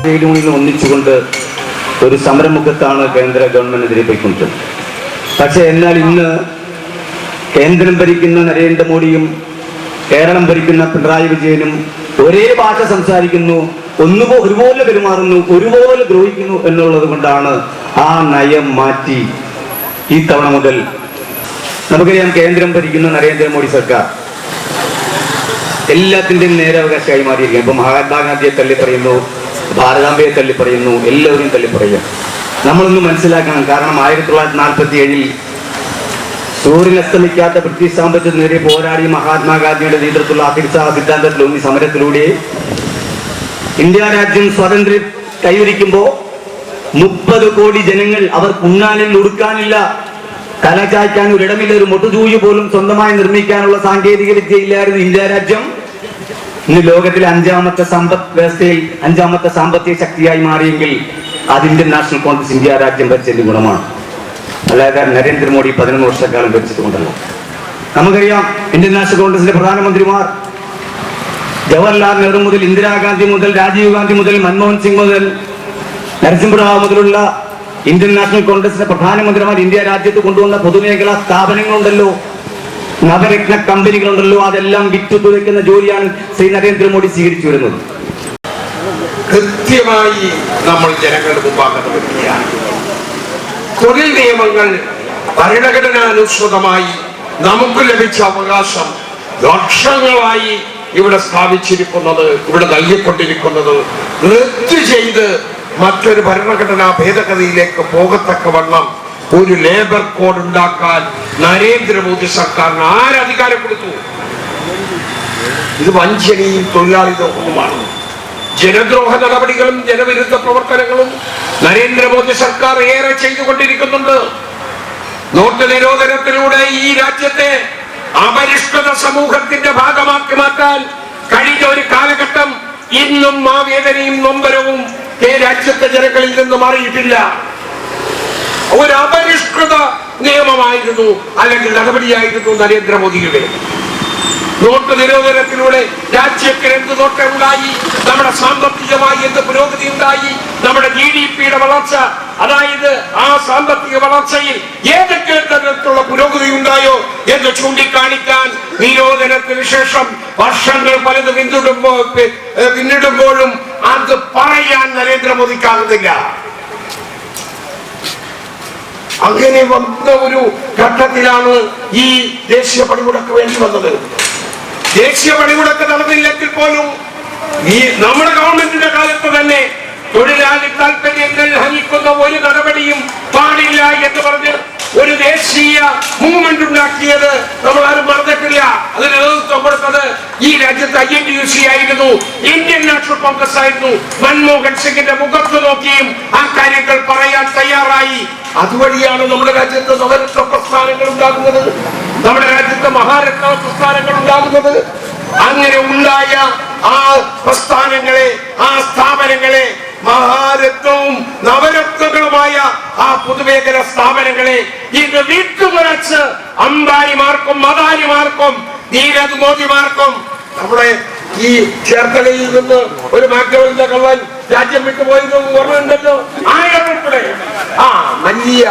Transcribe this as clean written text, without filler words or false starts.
Trade യൂണിയനും ഒന്നിച്ചുകൊണ്ട് ഒരു സമരമുഖത്താണ് കേന്ദ്ര ഗവൺമെന്റിനെതിരെ പോയിക്കൊണ്ടിരുന്നത്. പക്ഷെ എന്നാൽ ഇന്ന് കേന്ദ്രം ഭരിക്കുന്ന നരേന്ദ്രമോദിയും കേരളം ഭരിക്കുന്ന പിണറായി വിജയനും ഒരേ ഭാഷ സംസാരിക്കുന്നു, ഒരുപോലെ പെരുമാറുന്നു, ഒരുപോലെ ദ്രോഹിക്കുന്നു എന്നുള്ളത് കൊണ്ടാണ് ആ നയം മാറ്റി ഈ തവണ മുതൽ നമുക്കറിയാം കേന്ദ്രം ഭരിക്കുന്ന നരേന്ദ്രമോദി സർക്കാർ എല്ലാത്തിൻ്റെയും നേരവകാശമായി മാറിയിരിക്കുകയാണ്. ഇപ്പൊ മഹാത്മാഗാന്ധിയെ തള്ളിപ്പറയുന്നു, ഭാരതാംബയെ തള്ളിപ്പറയുന്നു, എല്ലാവരെയും തള്ളിപ്പറയുക. നമ്മളൊന്ന് മനസ്സിലാക്കണം. കാരണം 1947 സൂര്യൻ അസ്തമിക്കാത്ത ബ്രിട്ടീഷ് സാമ്രാജ്യത്തിനെതിരെ പോരാടി മഹാത്മാഗാന്ധിയുടെ നേതൃത്വത്തിലുള്ള അഹിംസാ സിദ്ധാന്തത്തിലൂന്നി സമരത്തിലൂടെ ഇന്ത്യ രാജ്യം സ്വാതന്ത്ര്യം കൈവരിക്കുമ്പോൾ 30 കോടി ജനങ്ങൾ അവർ ഉണ്ണാനിൽ ഉടുക്കാനില്ല, തലചായ്ക്കാൻ ഒരിടമില്ല, ഒരു മൊട്ടുചൂഴി പോലും സ്വന്തമായി നിർമ്മിക്കാനുള്ള സാങ്കേതിക വിദ്യയില്ലായിരുന്നു ഇന്ത്യ രാജ്യം. ഇന്ന് ലോകത്തിലെ 5ാമത്തെ സമ്പദ് വ്യവസ്ഥയിൽ 5ാമത്തെ സാമ്പത്തിക ശക്തിയായി മാറിയെങ്കിൽ അത് ഇന്ത്യൻ നാഷണൽ കോൺഗ്രസ് ഇന്ത്യ രാജ്യം ഭരിച്ചതിന്റെ ഗുണമാണ്. അല്ലാതെ നരേന്ദ്രമോദി 11 വർഷക്കാലം ഭരിച്ചതുകൊണ്ടല്ല. നമുക്കറിയാം ഇന്ത്യൻ നാഷണൽ കോൺഗ്രസിന്റെ പ്രധാനമന്ത്രിമാർ ജവഹർലാൽ നെഹ്റു മുതൽ ഇന്ദിരാഗാന്ധി മുതൽ രാജീവ് ഗാന്ധി മുതൽ മൻമോഹൻ സിംഗ് മുതൽ നരസിംഹറാവു മുതലുള്ള ഇന്ത്യൻ നാഷണൽ കോൺഗ്രസിന്റെ പ്രധാനമന്ത്രിമാർ ഇന്ത്യ രാജ്യത്ത് കൊണ്ടുവന്ന പൊതുമേഖലാ സ്ഥാപനങ്ങളുണ്ടല്ലോ, നവരത്ന കമ്പനികളുണ്ടല്ലോ, അതെല്ലാം വിറ്റുതുലയ്ക്കുന്ന ജോലിയാണ് ശ്രീ നരേന്ദ്രമോദി സ്വീകരിച്ചു വരുന്നത്. കൃത്യമായി നമ്മൾ ജനങ്ങളുടെ മുമ്പാകെ വരികയാണ്. തൊഴിൽ നിയമങ്ങൾ ഭരണഘടനാനുസൃതമായി നമുക്ക് ലഭിച്ച അവകാശം വർഷങ്ങളായി ഇവിടെ സ്ഥാപിച്ചിരിക്കുന്നത്, ഇവിടെ നൽകിക്കൊണ്ടിരിക്കുന്നത് റദ്ദ് ചെയ്ത് മറ്റൊരു ഭരണഘടനാ ഭേദഗതിയിലേക്ക് പോകത്തക്കവണ്ണം ഒരു ലേബർ കോഡ് ഉണ്ടാക്കാൻ നരേന്ദ്രമോദി സർക്കാരിന് ആരധികാരം കൊടുത്തു? ഇത് വഞ്ചനയും തൊഴിലാളി ദ്രോഹവുമാണ്. ജനദ്രോഹ നടപടികളും ജനവിരുദ്ധ പ്രവർത്തനങ്ങളും നരേന്ദ്രമോദി സർക്കാർ ഏറെ ചെയ്തുകൊണ്ടിരിക്കുന്നുണ്ട്. നോട്ട് നിരോധനത്തിലൂടെ ഈ രാജ്യത്തെ അപരിഷ്കൃത സമൂഹത്തിന്റെ ഭാഗമാക്കി മാറ്റാൻ കഴിഞ്ഞ ഒരു കാലഘട്ടം ഇന്നും ആ വേദനയും നൊമ്പരവും ഈ രാജ്യത്തെ ജനങ്ങളിൽ നിന്ന് മാറിയിട്ടില്ല. ഒരു അപരിഷ്കൃത നിയമമായിരുന്നു, അല്ലെങ്കിൽ നടപടിയായിരുന്നു നരേന്ദ്രമോദിയുടെ. നോട്ട് നിരോധനത്തിലൂടെ രാജ്യത്തിന് എന്ത് നോട്ടമുണ്ടായി, നമ്മുടെ സാമ്പത്തികമായി എന്ത് പുരോഗതി ഉണ്ടായി, നമ്മുടെ GDP-യുടെ വളർച്ച, അതായത് ആ സാമ്പത്തിക വളർച്ചയിൽ ഏതൊക്കെ തരത്തിലുള്ള പുരോഗതി ഉണ്ടായോ എന്ന് ചൂണ്ടിക്കാണിക്കാൻ നിരോധനത്തിന് ശേഷം വർഷങ്ങൾ പലത് പിന്നിടുമ്പോഴും അത് പറയാൻ നരേന്ദ്രമോദിക്കാകുന്നില്ല. അങ്ങനെ വന്ന ഒരു ഘട്ടത്തിലാണ് ഈ ദേശീയ പണിമുടക്ക് വേണ്ടി വന്നത്. ദേശീയ പണിമുടക്ക് നടന്നില്ലെങ്കിൽ പോലും ഈ നമ്മുടെ ഗവൺമെന്റിന്റെ കാലത്ത് തന്നെ തൊഴിലാളി താല്പര്യങ്ങൾ ഹനിക്കുന്ന ഒരു നടപടിയും പാടില്ല എന്ന് പറഞ്ഞ് ഒരു ദേശീയ മൂവ്മെന്റ് ഉണ്ടാക്കിയത് നമ്മൾ ആരും മറന്നിട്ടില്ല. അതിന് നേതൃത്വം കൊടുത്തത് ഈ രാജ്യത്ത് INTUC ആയിരുന്നു, ഇന്ത്യൻ നാഷണൽ കോൺഗ്രസ് ആയിരുന്നു. മൻമോഹൻ സിംഗിന്റെ മുഖത്ത് നോക്കിയും ആ കാര്യങ്ങൾ പറയാൻ തയ്യാറായി. അതുവഴിയാണ് നമ്മുടെ രാജ്യത്ത് നവരത്ന പ്രസ്ഥാനങ്ങൾ ഉണ്ടാകുന്നത്, നമ്മുടെ രാജ്യത്ത് മഹാരത്ന പ്രസ്ഥാനങ്ങൾ ഉണ്ടാകുന്നത്. അങ്ങനെ ഉണ്ടായ ആ പ്രസ്ഥാനങ്ങളെ, ആ സ്ഥാപനങ്ങളെ, മഹാരത്നവും നവരത്നങ്ങളുമായ ആ പൊതുമേഖല സ്ഥാപനങ്ങളെ ഇത് വിട്ടുകുറച്ച് അംബാനിമാർക്കും അദാനിമാർക്കും നീരജ് മോദിമാർക്കും, നമ്മുടെ ഈ ചേർത്തലയിൽ നിന്ന് ഒരു മാക്ഡവലിന്റെ കള്ളൻ രാജ്യം വിട്ടുപോയത് ഓർമ്മയുണ്ടല്ലോ, ആയിരം ഉൾപ്പെടെ വലിയ